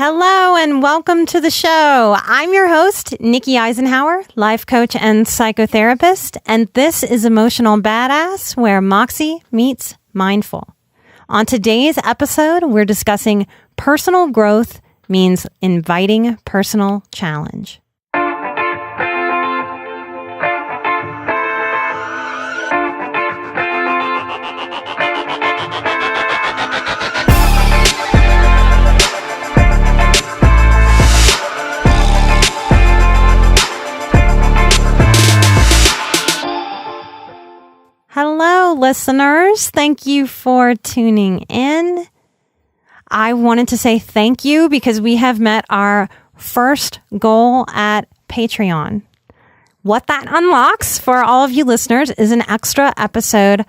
Hello and welcome to the show. I'm your host, Nikki Eisenhower, life coach and psychotherapist, and this is Emotional Badass, where Moxie meets Mindful. On today's episode, we're discussing personal growth means inviting personal challenge. Hello, listeners. Thank you for tuning in. I wanted to say thank you because we have met our first goal at Patreon. What that unlocks for all of you listeners is an extra episode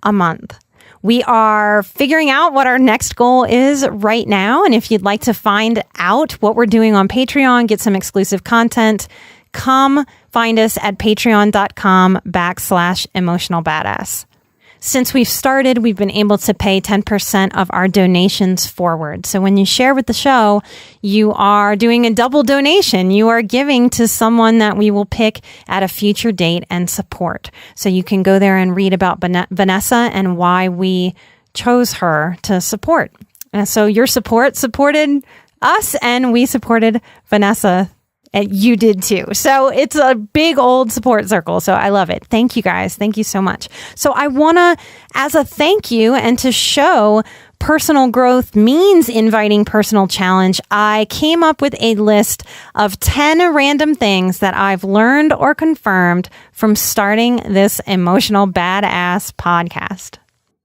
a month. We are figuring out what our next goal is right now. And if you'd like to find out what we're doing on Patreon, get some exclusive content, come find us at patreon.com/emotionalbadass. Since we've started, we've been able to pay 10% of our donations forward. So when you share with the show, you are doing a double donation. You are giving to someone that we will pick at a future date and support. So you can go there and read about Vanessa and why we chose her to support. And so your support supported us and we supported Vanessa. And you did too. So it's a big old support circle. So I love it. Thank you guys. Thank you so much. So I want to, as a thank you and to show personal growth means inviting personal challenge, I came up with a list of 10 random things that I've learned or confirmed from starting this Emotional Badass podcast.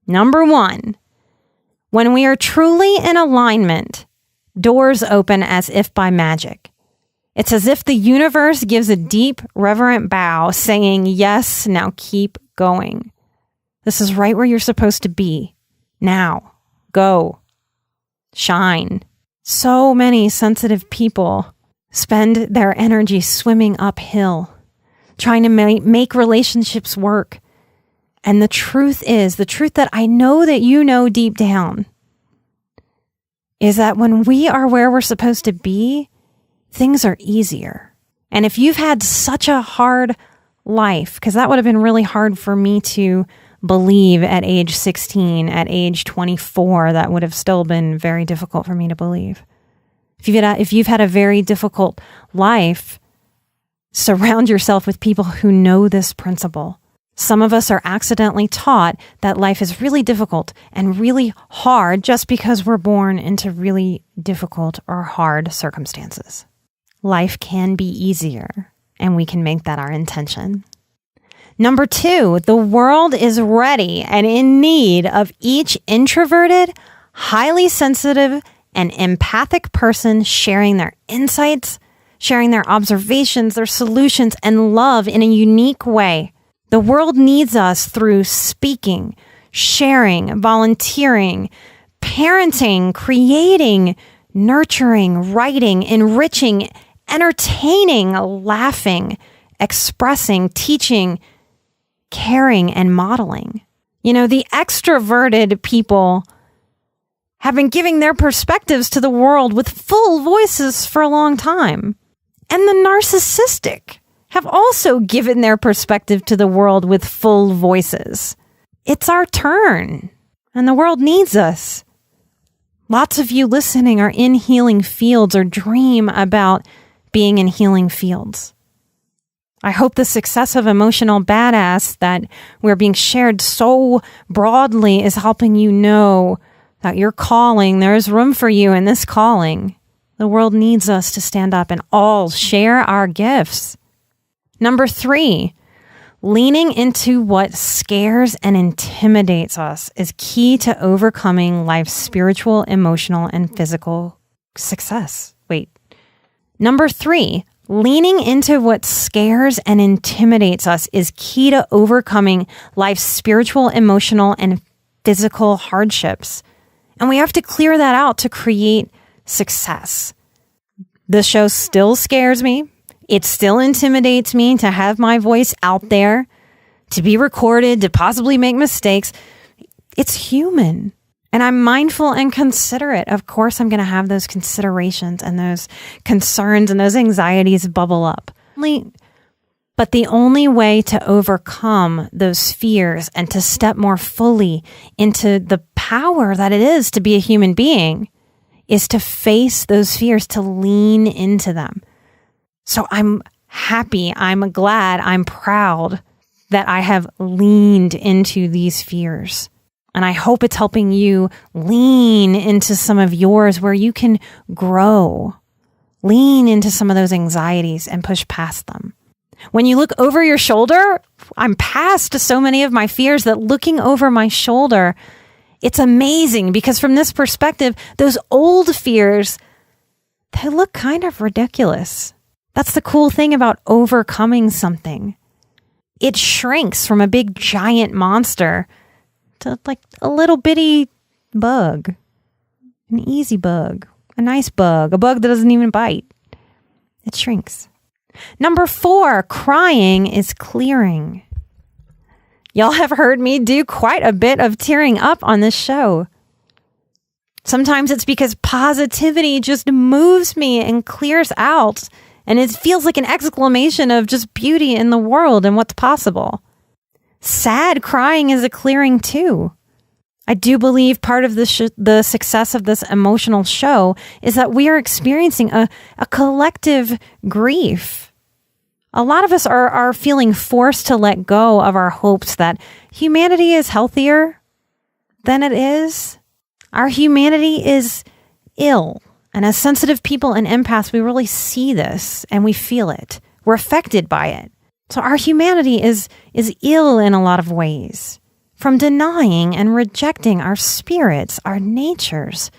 Number 1, when we are truly in alignment, doors open as if by magic. It's as if the universe gives a deep, reverent bow saying, yes, now keep going. This is right where you're supposed to be. Now, go, shine. So many sensitive people spend their energy swimming uphill, trying to make relationships work. And the truth that I know that you know deep down, is that when we are where we're supposed to be, things are easier. And if you've had such a hard life, because that would have been really hard for me to believe at age 16, at age 24, that would have still been very difficult for me to believe. If you've had a very difficult life, surround yourself with people who know this principle. Some of us are accidentally taught that life is really difficult and really hard just because we're born into really difficult or hard circumstances. Life can be easier, and we can make that our intention. Number 2, the world is ready and in need of each introverted, highly sensitive, and empathic person sharing their insights, sharing their observations, their solutions, and love in a unique way. The world needs us through speaking, sharing, volunteering, parenting, creating, nurturing, writing, enriching, entertaining, laughing, expressing, teaching, caring, and modeling. You know, the extroverted people have been giving their perspectives to the world with full voices for a long time. And the narcissistic have also given their perspective to the world with full voices. It's our turn, and the world needs us. Lots of you listening are in healing fields or dream about being in healing fields. I hope the success of Emotional Badass that we're being shared so broadly is helping you know that your calling, there's room for you in this calling. The world needs us to stand up and all share our gifts. Number 3, leaning into what scares and intimidates us is key to overcoming life's spiritual, emotional, and physical success. Number 3, leaning into what scares and intimidates us is key to overcoming life's spiritual, emotional, and physical hardships. And we have to clear that out to create success. The show still scares me. It still intimidates me to have my voice out there, to be recorded, to possibly make mistakes. It's human. And I'm mindful and considerate. Of course, I'm going to have those considerations and those concerns and those anxieties bubble up. But the only way to overcome those fears and to step more fully into the power that it is to be a human being is to face those fears, to lean into them. So I'm happy, I'm glad, I'm proud that I have leaned into these fears. And I hope it's helping you lean into some of yours where you can grow. Lean into some of those anxieties and push past them. When you look over your shoulder, I'm past so many of my fears that looking over my shoulder, it's amazing because from this perspective, those old fears, they look kind of ridiculous. That's the cool thing about overcoming something. It shrinks from a big giant monster to like a little bitty bug, an easy bug, a nice bug, a bug that doesn't even bite. It shrinks. Number 4, crying is clearing. Y'all have heard me do quite a bit of tearing up on this show. Sometimes it's because positivity just moves me and clears out, and it feels like an exclamation of just beauty in the world and what's possible. Sad crying is a clearing too. I do believe part of the success of this emotional show is that we are experiencing a collective grief. A lot of us are feeling forced to let go of our hopes that humanity is healthier than it is. Our humanity is ill. And as sensitive people and empaths, we really see this and we feel it. We're affected by it. So our humanity is ill in a lot of ways. From denying and rejecting our spirits, our natures,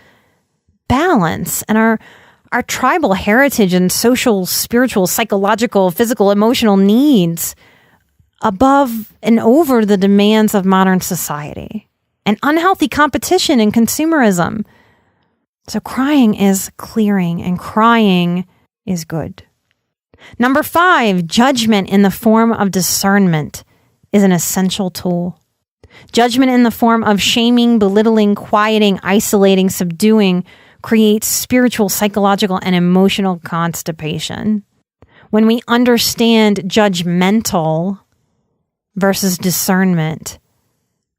balance, and our tribal heritage and social, spiritual, psychological, physical, emotional needs above and over the demands of modern society and unhealthy competition and consumerism. So crying is clearing and crying is good. Number 5, judgment in the form of discernment is an essential tool. Judgment in the form of shaming, belittling, quieting, isolating, subduing creates spiritual, psychological, and emotional constipation. When we understand judgmental versus discernment,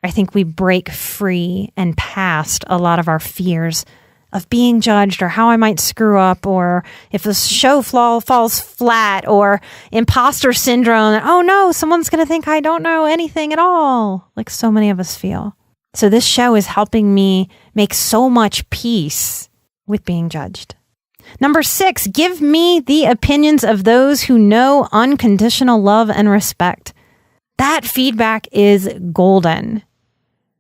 I think we break free and past a lot of our fears of being judged or how I might screw up or if the show falls flat or imposter syndrome. Oh no, someone's going to think I don't know anything at all, like so many of us feel. So this show is helping me make so much peace with being judged. Number 6, give me the opinions of those who know unconditional love and respect. That feedback is golden.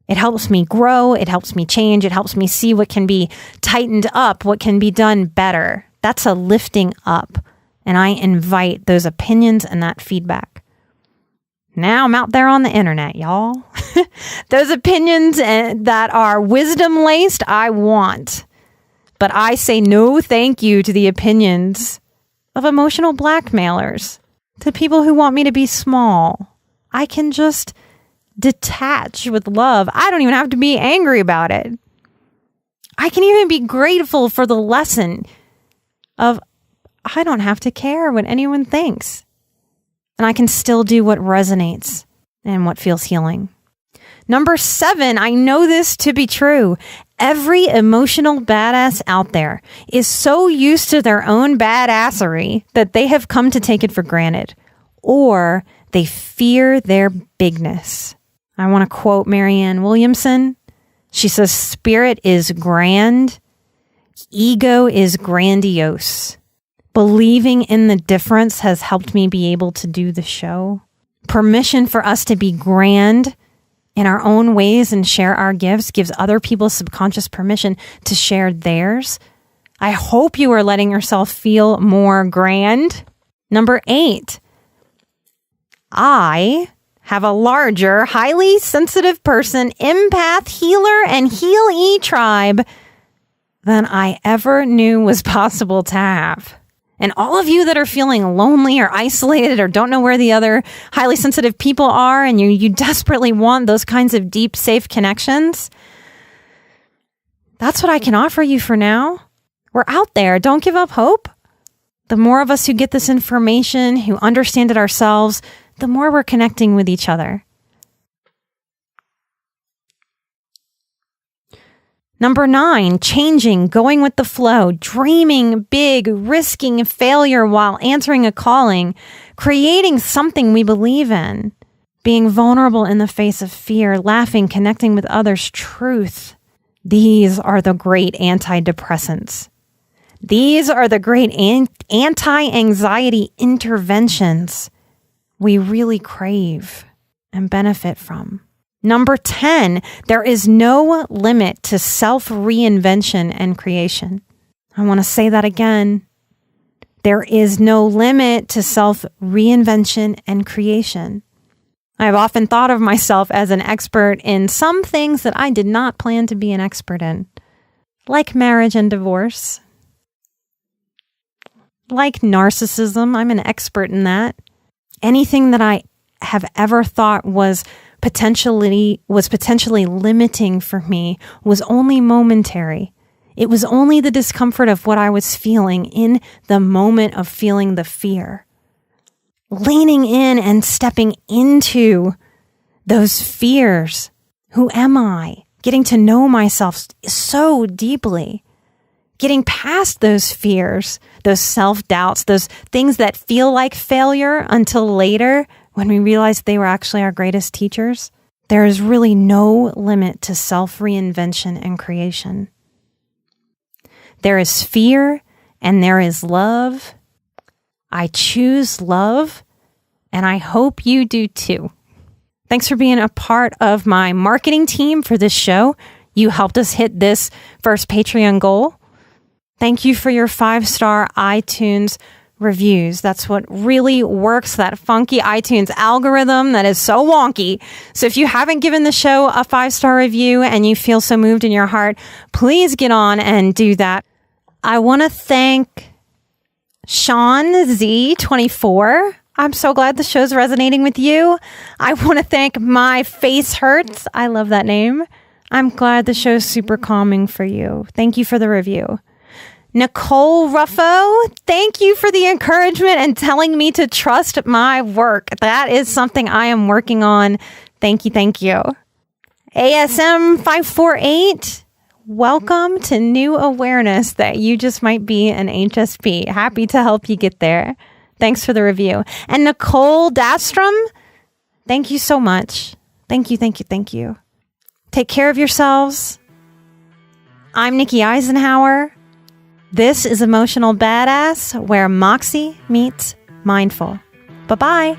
It helps me grow. It helps me change. It helps me see what can be tightened up, what can be done better. That's a lifting up. And I invite those opinions and that feedback. Now I'm out there on the internet, y'all. Those opinions that are wisdom laced, I want. But I say no thank you to the opinions of emotional blackmailers, to people who want me to be small. I can just detach with love. I don't even have to be angry about it. I can even be grateful for the lesson of I don't have to care what anyone thinks. And I can still do what resonates and what feels healing. Number 7, I know this to be true. Every emotional badass out there is so used to their own badassery that they have come to take it for granted, or they fear their bigness. I want to quote Marianne Williamson. She says, "Spirit is grand. Ego is grandiose. Believing in the difference has helped me be able to do the show. Permission for us to be grand in our own ways and share our gifts gives other people subconscious permission to share theirs. I hope you are letting yourself feel more grand." Number 8, I have a larger, highly sensitive person, empath, healer, and Heal-E tribe than I ever knew was possible to have. And all of you that are feeling lonely or isolated or don't know where the other highly sensitive people are and you desperately want those kinds of deep, safe connections, That's what I can offer you for now. We're out there. Don't give up hope. The more of us who get this information, who understand it ourselves, the more we're connecting with each other. Number 9, changing, going with the flow, dreaming big, risking failure while answering a calling, creating something we believe in, being vulnerable in the face of fear, laughing, connecting with others, truth. These are the great antidepressants. These are the great anti-anxiety interventions we really crave and benefit from. Number 10, there is no limit to self-reinvention and creation. I want to say that again. There is no limit to self-reinvention and creation. I've often thought of myself as an expert in some things that I did not plan to be an expert in, like marriage and divorce, like narcissism. I'm an expert in that. Anything that I have ever thought was potentially limiting for me was only momentary. It was only the discomfort of what I was feeling in the moment of feeling the fear. Leaning in and stepping into those fears. Who am I? Getting to know myself so deeply. Getting past those fears, those self-doubts, those things that feel like failure until later when we realize they were actually our greatest teachers. There is really no limit to self-reinvention and creation. There is fear and there is love. I choose love, and I hope you do too. Thanks for being a part of my marketing team for this show. You helped us hit this first Patreon goal. Thank you for your 5-star iTunes reviews. That's what really works, that funky iTunes algorithm that is so wonky. So if you haven't given the show a 5-star review and you feel so moved in your heart, please get on and do that. I want to thank Sean Z24. I'm so glad the show's resonating with you. I want to thank My Face Hurts. I love that name. I'm glad the show's super calming for you. Thank you for the review. Nicole Ruffo, thank you for the encouragement and telling me to trust my work. That is something I am working on. Thank you, thank you. ASM 548, welcome to new awareness that you just might be an HSP. Happy to help you get there. Thanks for the review. And Nicole Dastrom, thank you so much. Thank you, thank you, thank you. Take care of yourselves. I'm Nikki Eisenhower. This is Emotional Badass, where Moxie meets Mindful. Bye-bye.